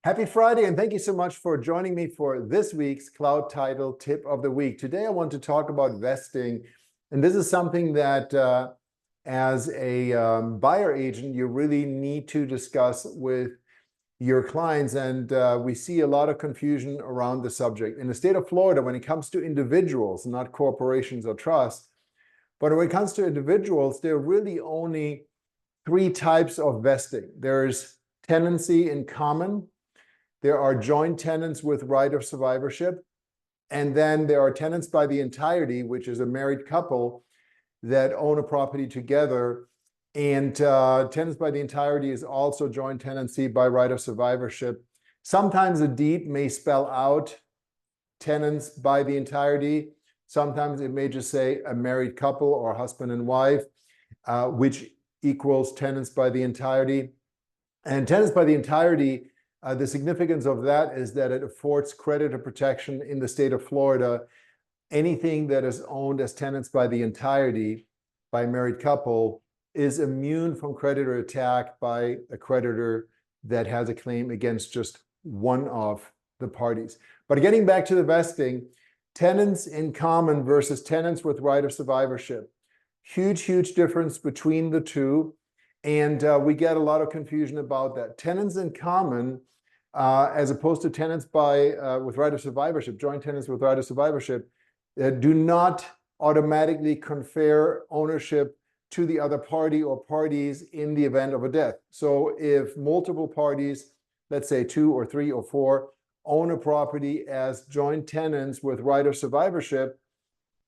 Happy Friday, and thank you so much for joining me for this week's Cloud Title Tip of the Week. Today, I want to talk about vesting, and this is something that as a buyer agent, you really need to discuss with your clients, and we see a lot of confusion around the subject. In the state of Florida, when it comes to individuals, not corporations or trusts, but when it comes to individuals, there are really only three types of vesting. There's tenancy in common, there are joint tenants with right of survivorship, and then there are tenants by the entirety, which is a married couple that own a property together. And tenants by the entirety is also joint tenancy by right of survivorship. Sometimes a deed may spell out tenants by the entirety. Sometimes it may just say a married couple or husband and wife, which equals tenants by the entirety. And tenants by the entirety, the significance of that is that it affords creditor protection in the state of Florida. Anything that is owned as tenants by the entirety by a married couple is immune from creditor attack by a creditor that has a claim against just one of the parties. But getting back to the vesting, tenants in common versus tenants with right of survivorship. Huge difference between the two. And we get a lot of confusion about that. Tenants in common, as opposed to tenants with right of survivorship, joint tenants with right of survivorship, do not automatically confer ownership to the other party or parties in the event of a death. So if multiple parties, let's say 2 or 3 or 4, own a property as joint tenants with right of survivorship,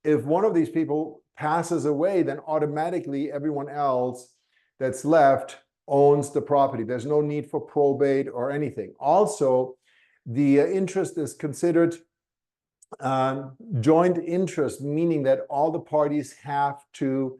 if one of these people passes away, then automatically everyone else that's left owns the property. There's no need for probate or anything. Also, the interest is considered joint interest, meaning that all the parties have to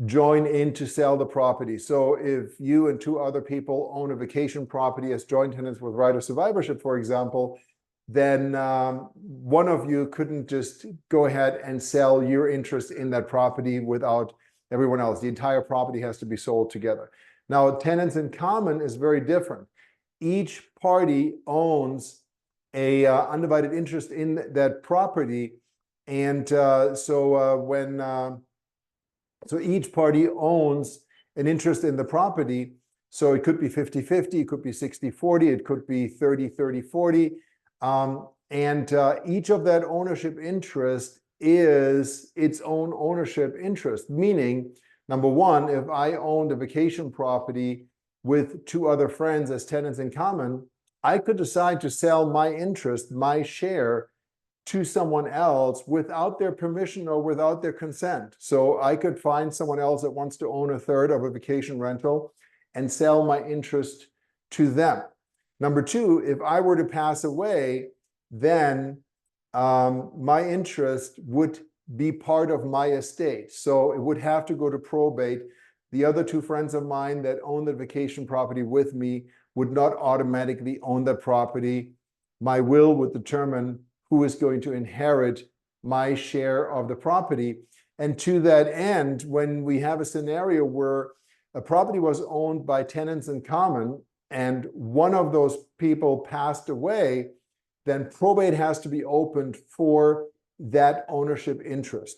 join in to sell the property. So if you and 2 other people own a vacation property as joint tenants with right of survivorship, for example, then one of you couldn't just go ahead and sell your interest in that property without everyone else. The entire property has to be sold together. Now, tenants in common is very different. Each party owns a undivided interest in that property, and so each party owns an interest in the property. So it could be 50-50, it could be 60-40, it could be 30-30-40, and each of that ownership interest is its own ownership interest, meaning, number one, if I owned a vacation property with 2 other friends as tenants in common, I could decide to sell my interest, my share, to someone else without their permission or without their consent. So I could find someone else that wants to own 1/3 of a vacation rental and sell my interest to them. Number 2, if I were to pass away, then my interest would be part of my estate. So it would have to go to probate. The other 2 friends of mine that own the vacation property with me would not automatically own that property. My will would determine who is going to inherit my share of the property. And to that end, when we have a scenario where a property was owned by tenants in common and one of those people passed away, then probate has to be opened for that ownership interest.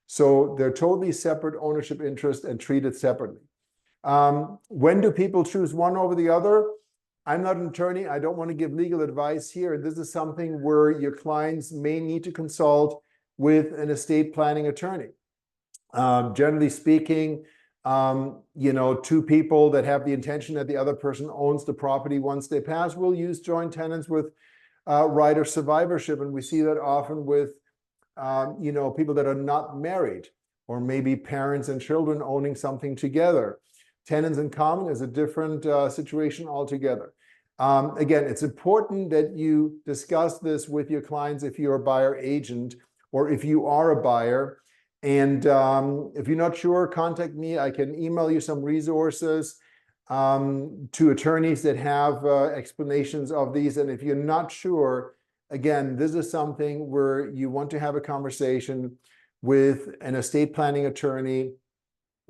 So they're totally separate ownership interests and treated separately. When do people choose one over the other? I'm not an attorney. I don't want to give legal advice here. This is something where your clients may need to consult with an estate planning attorney. Generally speaking, 2 people that have the intention that the other person owns the property once they pass will use joint tenants with right of survivorship. And we see that often with, people that are not married, or maybe parents and children owning something together. Tenants in common is a different situation altogether. Again, it's important that you discuss this with your clients if you're a buyer agent or if you are a buyer. And if you're not sure, contact me. I can email you some resources to attorneys that have explanations of these. And if you're not sure, again, this is something where you want to have a conversation with an estate planning attorney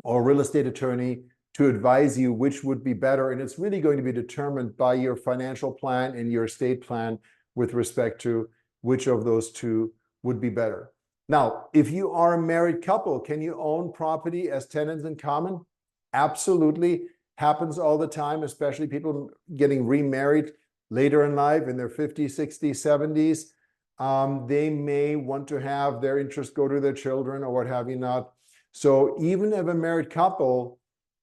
or real estate attorney to advise you which would be better. And it's really going to be determined by your financial plan and your estate plan with respect to which of those two would be better. Now, if you are a married couple, can you own property as tenants in common? Absolutely. Happens all the time, especially people getting remarried later in life in their 50s, 60s, 70s. They may want to have their interest go to their children or what have you not. So even if a married couple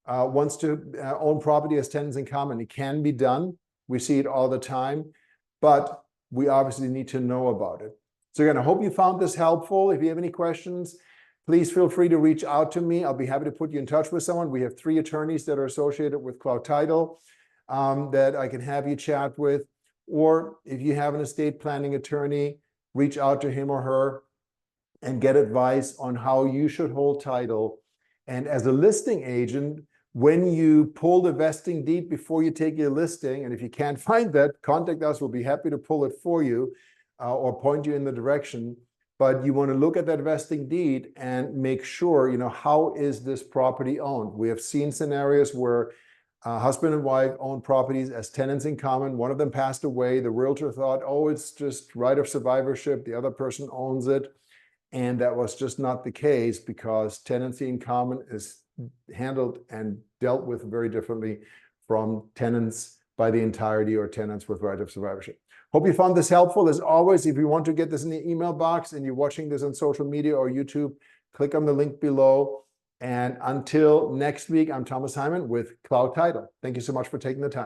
wants to own property as tenants in common, it can be done. We see it all the time, but we obviously need to know about it. So again, I hope you found this helpful. If you have any questions, please feel free to reach out to me. I'll be happy to put you in touch with someone. We have 3 attorneys that are associated with Cloud Title that I can have you chat with. Or if you have an estate planning attorney, reach out to him or her and get advice on how you should hold title. And as a listing agent, when you pull the vesting deed before you take your listing, and if you can't find that, contact us. We'll be happy to pull it for you or point you in the direction. But you want to look at that vesting deed and make sure, you know, how is this property owned? We have seen scenarios where husband and wife own properties as tenants in common. One of them passed away. The realtor thought, oh, it's just right of survivorship. The other person owns it. And that was just not the case, because tenancy in common is handled and dealt with very differently from tenants by the entirety or tenants with right of survivorship. Hope you found this helpful. As always, if you want to get this in the email box and you're watching this on social media or YouTube, click on the link below. And until next week, I'm Thomas Heimann with Cloud Title. Thank you so much for taking the time.